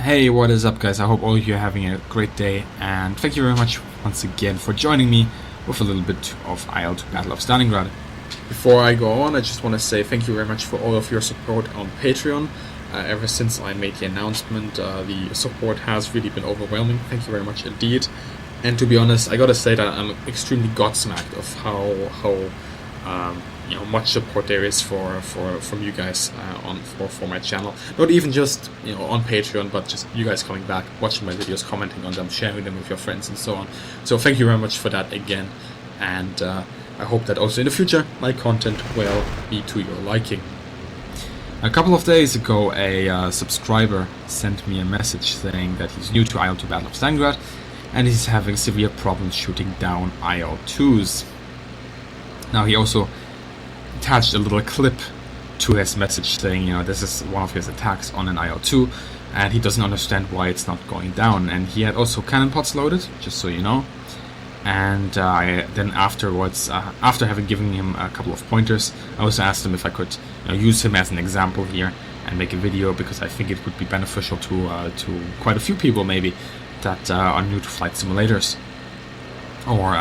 Hey, what is up, guys? I hope all of you are having a great day, and thank you very much once again for joining me with a little bit of IL-2 Battle of Stalingrad. Before I go on, I just want to say thank you very much for all of your support on Patreon. Ever since I made the announcement, the support has really been overwhelming. Thank you very much indeed. And to be honest, I gotta say that I'm extremely godsmacked of how much support there is from you guys for my channel. Not even just on Patreon, but just you guys coming back, watching my videos, commenting on them, sharing them with your friends, and so on. So thank you very much for that again, and I hope that also in the future my content will be to your liking. A couple of days ago, a subscriber sent me a message saying that he's new to IL-2 Battle of Stalingrad and he's having severe problems shooting down IL-2s. Now, he also attached a little clip to his message saying, this is one of his attacks on an IL-2 and he doesn't understand why it's not going down. And he had also cannon pods loaded, just so you know. And then afterwards, after having given him a couple of pointers, I also asked him if I could use him as an example here and make a video, because I think it would be beneficial to quite a few people maybe that are new to flight simulators or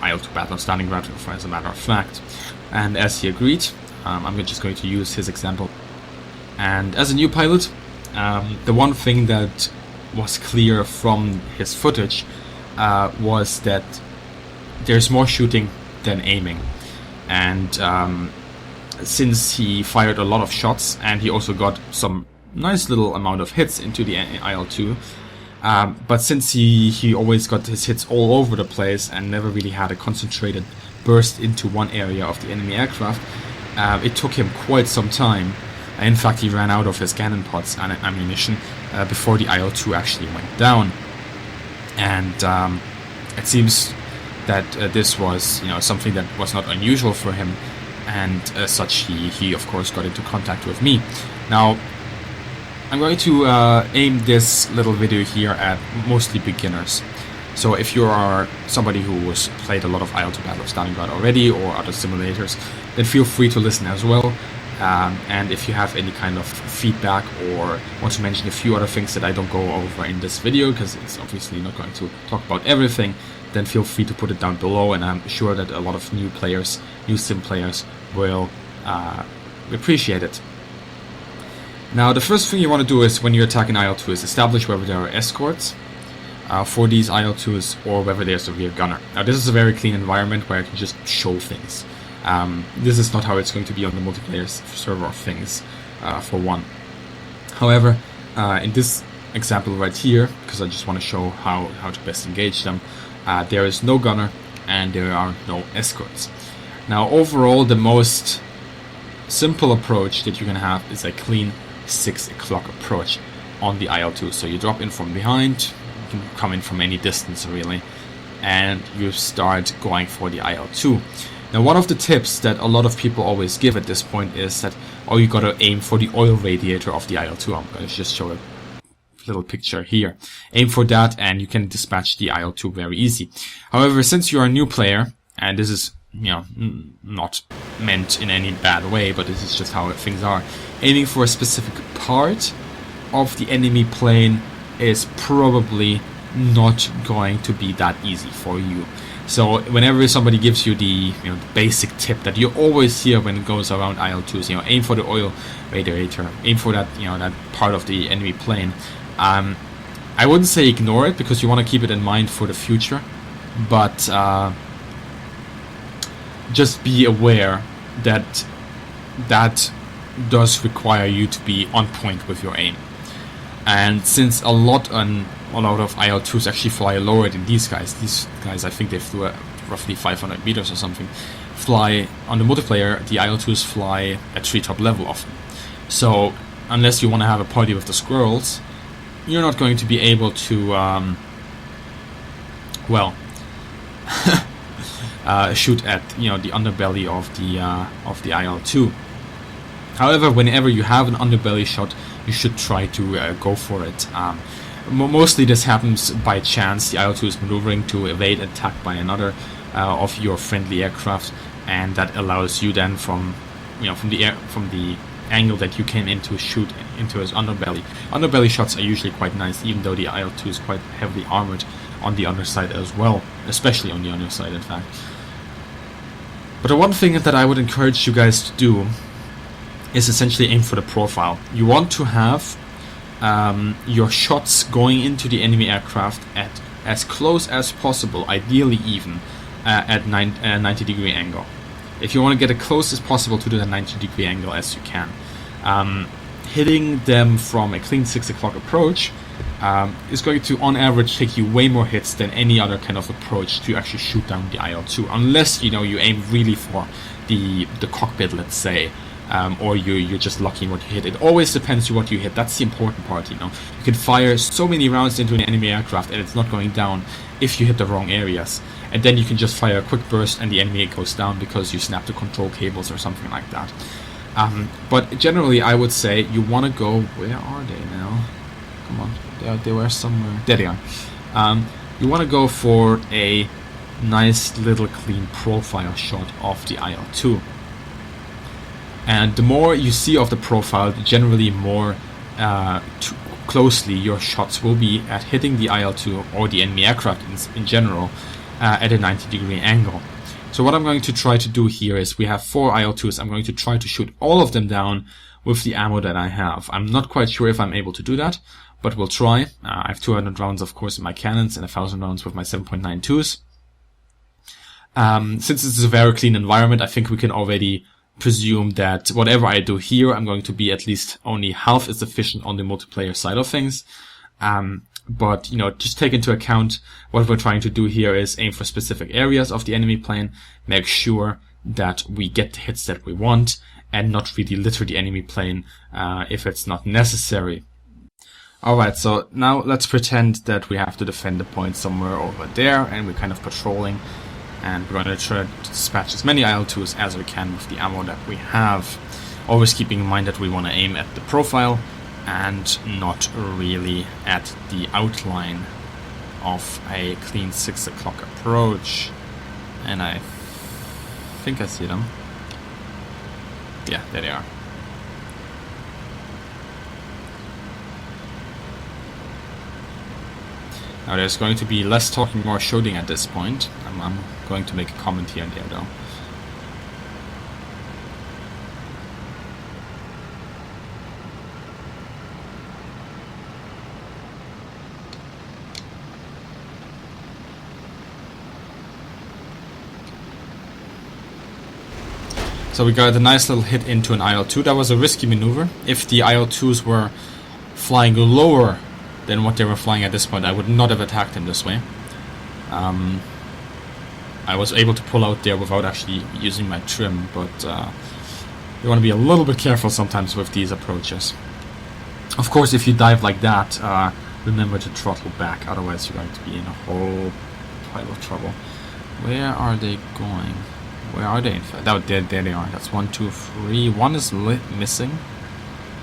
IL-2 Battle of Stalingrad, as a matter of fact. And as he agreed, I'm just going to use his example. And as a new pilot, the one thing that was clear from his footage was that there's more shooting than aiming. And since he fired a lot of shots and he also got some nice little amount of hits into the IL-2, but since he always got his hits all over the place and never really had a concentrated burst into one area of the enemy aircraft, it took him quite some time. In fact, he ran out of his cannon pods and ammunition before the IL-2 actually went down. And it seems that this was something that was not unusual for him, and as such he of course got into contact with me. Now, I'm going to aim this little video here at mostly beginners. So if you are somebody who has played a lot of IL-2 Battle of Stalingrad already or other simulators, then feel free to listen as well. And if you have any kind of feedback or want to mention a few other things that I don't go over in this video, because it's obviously not going to talk about everything, then feel free to put it down below, and I'm sure that a lot of new players, new sim players, will appreciate it. Now, the first thing you want to do is, when you're attacking IL-2, is establish whether there are escorts for these IL-2s or whether there's a rear gunner. Now, this is a very clean environment where I can just show things. This is not how it's going to be on the multiplayer server of things, for one. However, in this example right here, because I just want to show how to best engage them, there is no gunner and there are no escorts. Now, overall, the most simple approach that you can have is a clean 6 o'clock approach on the IL-2. So you drop in from behind, you can come in from any distance really, and you start going for the IL-2. Now, one of the tips that a lot of people always give at this point is that, you gotta aim for the oil radiator of the IL-2. I'm gonna just show a little picture here. Aim for that and you can dispatch the IL-2 very easy. However, since you're a new player, and this is not meant in any bad way, but this is just how things are, aiming for a specific part of the enemy plane is probably not going to be that easy for you. So whenever somebody gives you the the basic tip that you always hear when it goes around IL-2s, aim for the oil radiator, aim for that that part of the enemy plane. I wouldn't say ignore it, because you want to keep it in mind for the future, but just be aware that that does require you to be on point with your aim. And since a lot of IL-2s actually fly lower than these guys, I think they flew at roughly 500 meters or something, fly on the multiplayer, the IL-2s fly at treetop level often. So unless you want to have a party with the squirrels, you're not going to be able to shoot at the underbelly of the IL-2. However, whenever you have an underbelly shot, you should try to go for it. Mostly this happens by chance. The IL-2 is maneuvering to evade attack by another of your friendly aircraft, and that allows you then from the angle that you came in to shoot into his underbelly. Underbelly shots are usually quite nice, even though the IL-2 is quite heavily armored on the underside as well, especially on the underside, in fact. But the one thing that I would encourage you guys to do is essentially aim for the profile. You want to have your shots going into the enemy aircraft at as close as possible, ideally even at 90-degree angle. If you want to get as close as possible to the 90-degree angle as you can. Hitting them from a clean 6 o'clock approach is going to, on average, take you way more hits than any other kind of approach to actually shoot down the IL-2, unless you aim really for the cockpit, let's say, or you're just lucky in what you hit. It always depends on what you hit. That's the important part. You can fire so many rounds into an enemy aircraft and it's not going down if you hit the wrong areas, and then you can just fire a quick burst and the enemy goes down because you snap the control cables or something like that. But generally, I would say you want to go. Where are they now? Come on, they were somewhere. There they are. You want to go for a nice little clean profile shot of the IL-2. And the more you see of the profile, generally more closely your shots will be at hitting the IL-2 or the enemy aircraft in general at a 90-degree angle. So what I'm going to try to do here is, we have 4 IL-2s. I'm going to try to shoot all of them down with the ammo that I have. I'm not quite sure if I'm able to do that, but we'll try. I have 200 rounds, of course, in my cannons and 1,000 rounds with my 7.92s. Since this is a very clean environment, I think we can already presume that whatever I do here, I'm going to be at least only half as efficient on the multiplayer side of things. But, just take into account what we're trying to do here is aim for specific areas of the enemy plane, make sure that we get the hits that we want, and not really litter the enemy plane if it's not necessary. Alright, so now let's pretend that we have to defend the point somewhere over there, and we're kind of patrolling, and we're going to try to dispatch as many IL-2s as we can with the ammo that we have. Always keeping in mind that we want to aim at the profile and not really at the outline of a clean 6 o'clock approach. And I think I see them. Yeah, there they are. Now there's going to be less talking, more shooting at this point. I'm going to make a comment here and there though. So we got a nice little hit into an IL-2. That was a risky maneuver. If the IL-2s were flying lower than what they were flying at this point, I would not have attacked him this way. I was able to pull out there without actually using my trim, but you want to be a little bit careful sometimes with these approaches. Of course, if you dive like that, remember to throttle back, otherwise you're going to be in a whole pile of trouble. Where are they going? Where are they? In fact, oh, there they are. That's 1, 2, 3. One is missing.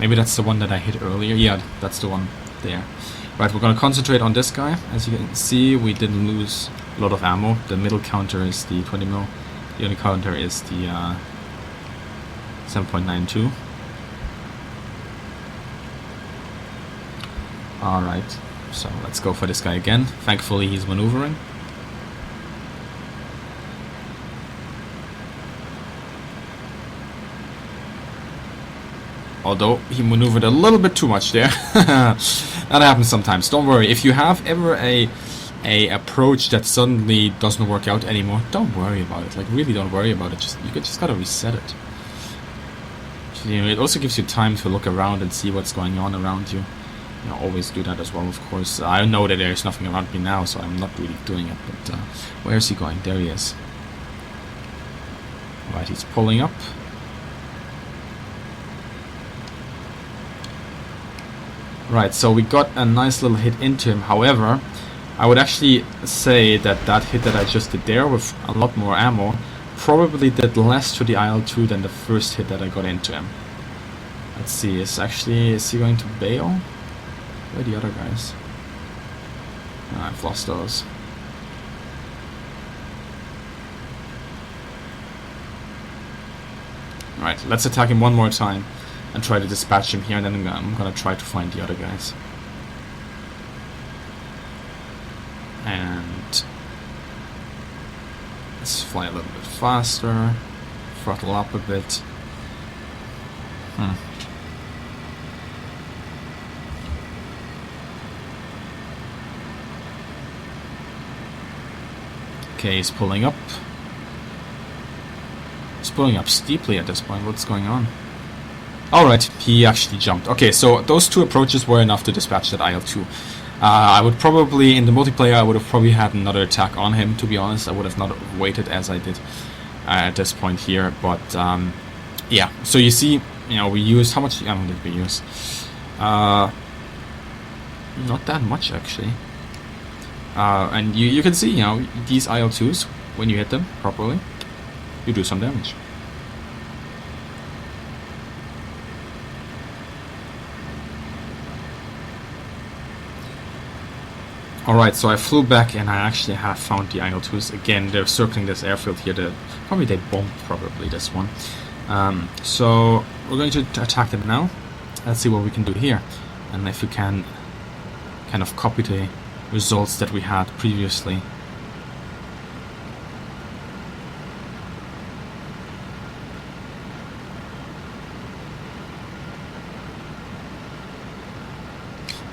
Maybe that's the one that I hit earlier. Yeah, that's the one there. Right, we're going to concentrate on this guy. As you can see, we didn't lose a lot of ammo. The middle counter is the 20 mil. The only counter is the 7.92. Alright, so let's go for this guy again. Thankfully, he's maneuvering. Although he maneuvered a little bit too much there. That happens sometimes. Don't worry. If you have ever a approach that suddenly doesn't work out anymore, don't worry about it. Like, really don't worry about it. You just gotta reset it. It also gives you time to look around and see what's going on around you. Always do that as well, of course. I know that there's nothing around me now, so I'm not really doing it. But where is he going? There he is. Right, he's pulling up. Right, so we got a nice little hit into him. However, I would actually say that that hit that I just did there with a lot more ammo probably did less to the IL-2 than the first hit that I got into him. Let's see, is he going to bail? Where are the other guys? Oh, I've lost those. Alright, let's attack him one more time. and try to dispatch him here, and then I'm gonna try to find the other guys. And let's fly a little bit faster, throttle up a bit. Okay, he's pulling up. He's pulling up steeply at this point. What's going on? Alright, he actually jumped. Okay, so those two approaches were enough to dispatch that IL-2. I would probably, in the multiplayer, I would have probably had another attack on him, to be honest. I would have not waited as I did at this point here. But, yeah. So you see, you know, we used... How much ammo did we use? Not that much, actually. And you can see, you know, these IL-2s, when you hit them properly, you do some damage. Alright, so I flew back and I actually have found the IL-2s. Again, they're circling this airfield here. Probably they bombed probably this one. So we're going to attack them now. Let's see what we can do here. And if we can kind of copy the results that we had previously.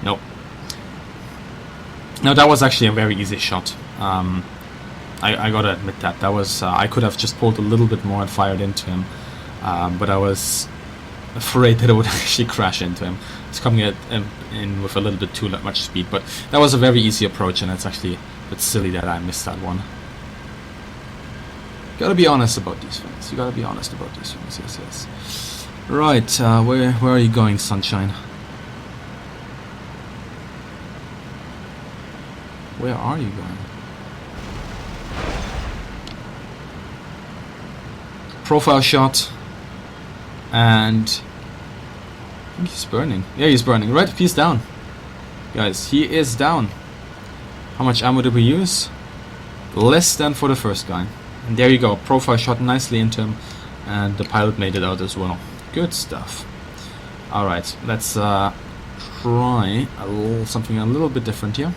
Nope. No, that was actually a very easy shot. I gotta admit that was I could have just pulled a little bit more and fired into him, but I was afraid that it would actually crash into him. It's coming in with a little bit too much speed, but that was a very easy approach, and it's actually a bit silly that I missed that one. You gotta be honest about these things. You gotta be honest about these things. Yes, yes. Right, where are you going, sunshine? Where are you going? Profile shot. And I think he's burning. Yeah, he's burning. Right, he's down. Guys, he is down. How much ammo did we use? Less than for the first guy. And there you go. Profile shot nicely into him. And the pilot made it out as well. Good stuff. Alright, let's try something a little bit different here.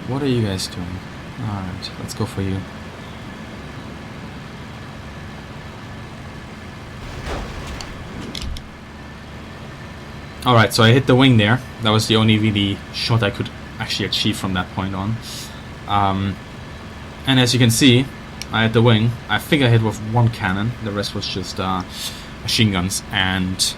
What are you guys doing? Alright, let's go for you. Alright, so I hit the wing there. That was the only really shot I could actually achieve from that point on. And as you can see, I hit the wing. I think I hit with one cannon. The rest was just machine guns, and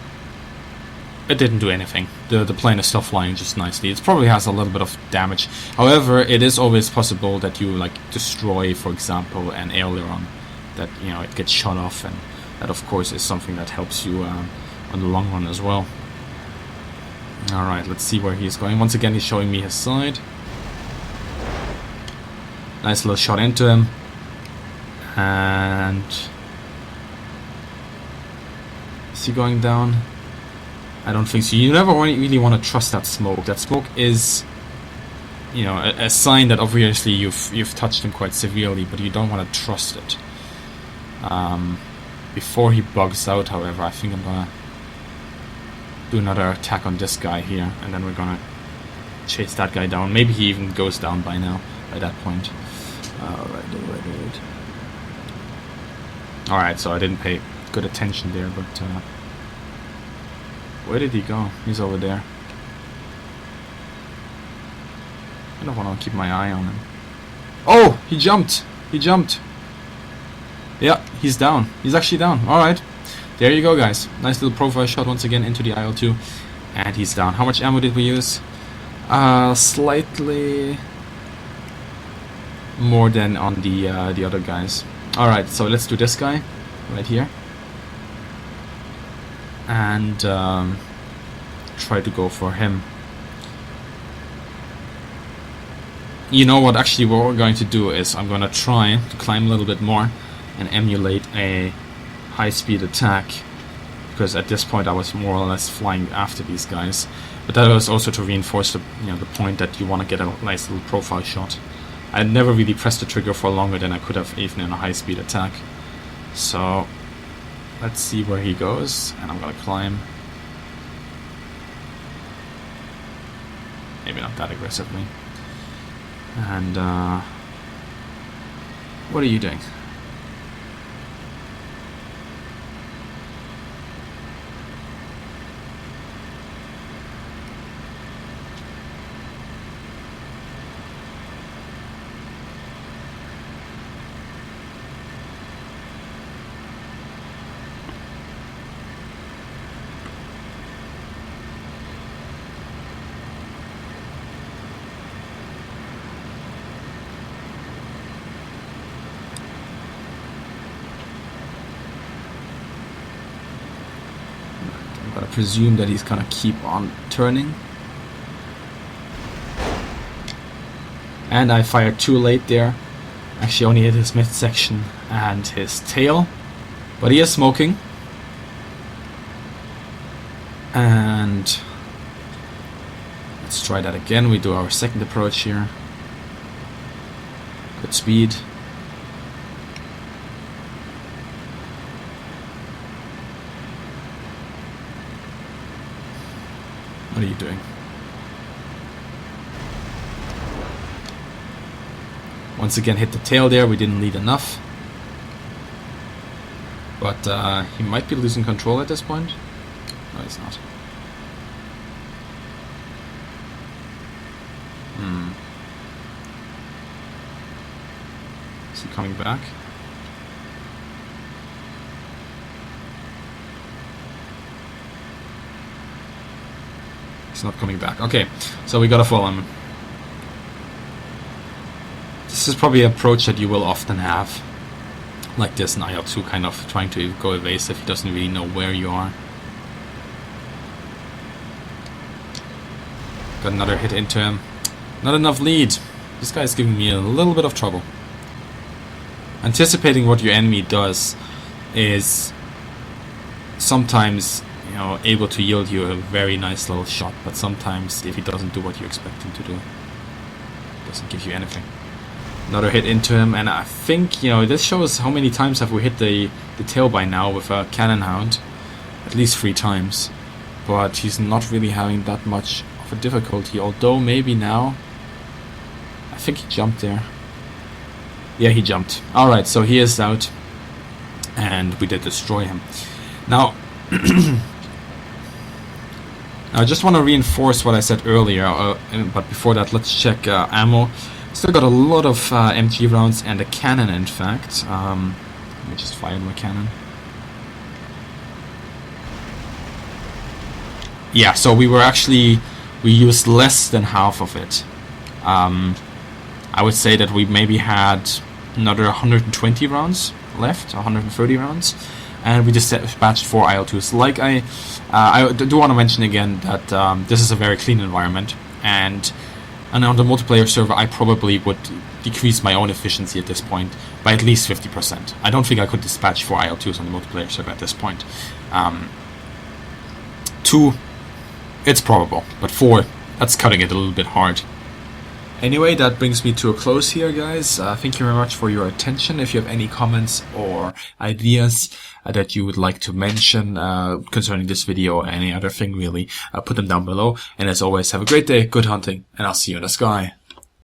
it didn't do anything. The plane is still flying just nicely. It probably has a little bit of damage. However, it is always possible that you like destroy, for example, an aileron, that you know it gets shot off, and that of course is something that helps you on the long run as well. All right, let's see where he's going. Once again, he's showing me his side. Nice little shot into him, and is he going down? I don't think so. You never really want to trust that smoke. That smoke is, you know, a sign that obviously you've touched him quite severely, but you don't want to trust it. Before he bugs out, however, I think I'm gonna do another attack on this guy here, and then we're gonna chase that guy down. Maybe he even goes down by now, by that point. Alright. Alright, so I didn't pay good attention there, but where did he go? He's over there. I don't want to keep my eye on him. Oh! He jumped! He jumped! Yeah, he's down. He's actually down. Alright. There you go, guys. Nice little profile shot once again into the IL-2. And he's down. How much ammo did we use? Slightly more than on the other guys. Alright, so let's do this guy. Right here. And try to go for him. You know what, actually what we're going to do is I'm going to try to climb a little bit more and emulate a high-speed attack because at this point I was more or less flying after these guys. But that was also to reinforce the the point that you want to get a nice little profile shot. I never really pressed the trigger for longer than I could have, even in a high-speed attack. So let's see where he goes, and I'm gonna climb. Maybe not that aggressively. And what are you doing? But I presume that he's gonna keep on turning. And I fired too late there. Actually only hit his midsection and his tail. But he is smoking. And let's try that again. We do our second approach here. Good speed. What are you doing? Once again hit the tail there, we didn't lead enough. But he might be losing control at this point. No, he's not. Is he coming back? He's not coming back. Okay, so we gotta follow him. This is probably an approach that you will often have. Like this in IL-2, kind of trying to go evasive. He doesn't really know where you are. Got another hit into him. Not enough lead. This guy is giving me a little bit of trouble. Anticipating what your enemy does is sometimes, you know, able to yield you a very nice little shot, but sometimes if he doesn't do what you expect him to do, it doesn't give you anything. Another hit into him, and I think, you know, this shows how many times have we hit the tail by now with a cannon hound. At least 3 times. But he's not really having that much of a difficulty, although maybe now. I think he jumped there. Yeah, he jumped. Alright, so he is out. And we did destroy him. Now, I just want to reinforce what I said earlier, but before that, let's check ammo. Still got a lot of MG rounds and a cannon, in fact. Let me just fire my cannon. Yeah, so we used less than half of it. I would say that we maybe had another 120 rounds left, 130 rounds, and we dispatched 4 IL-2s. Like I do want to mention again that this is a very clean environment, and on the multiplayer server I probably would decrease my own efficiency at this point by at least 50%. I don't think I could dispatch 4 IL-2s on the multiplayer server at this point. 2, it's probable, but 4, that's cutting it a little bit hard. Anyway, that brings me to a close here, guys. Thank you very much for your attention. If you have any comments or ideas that you would like to mention concerning this video or any other thing really, put them down below. And as always, have a great day, good hunting, and I'll see you in the sky.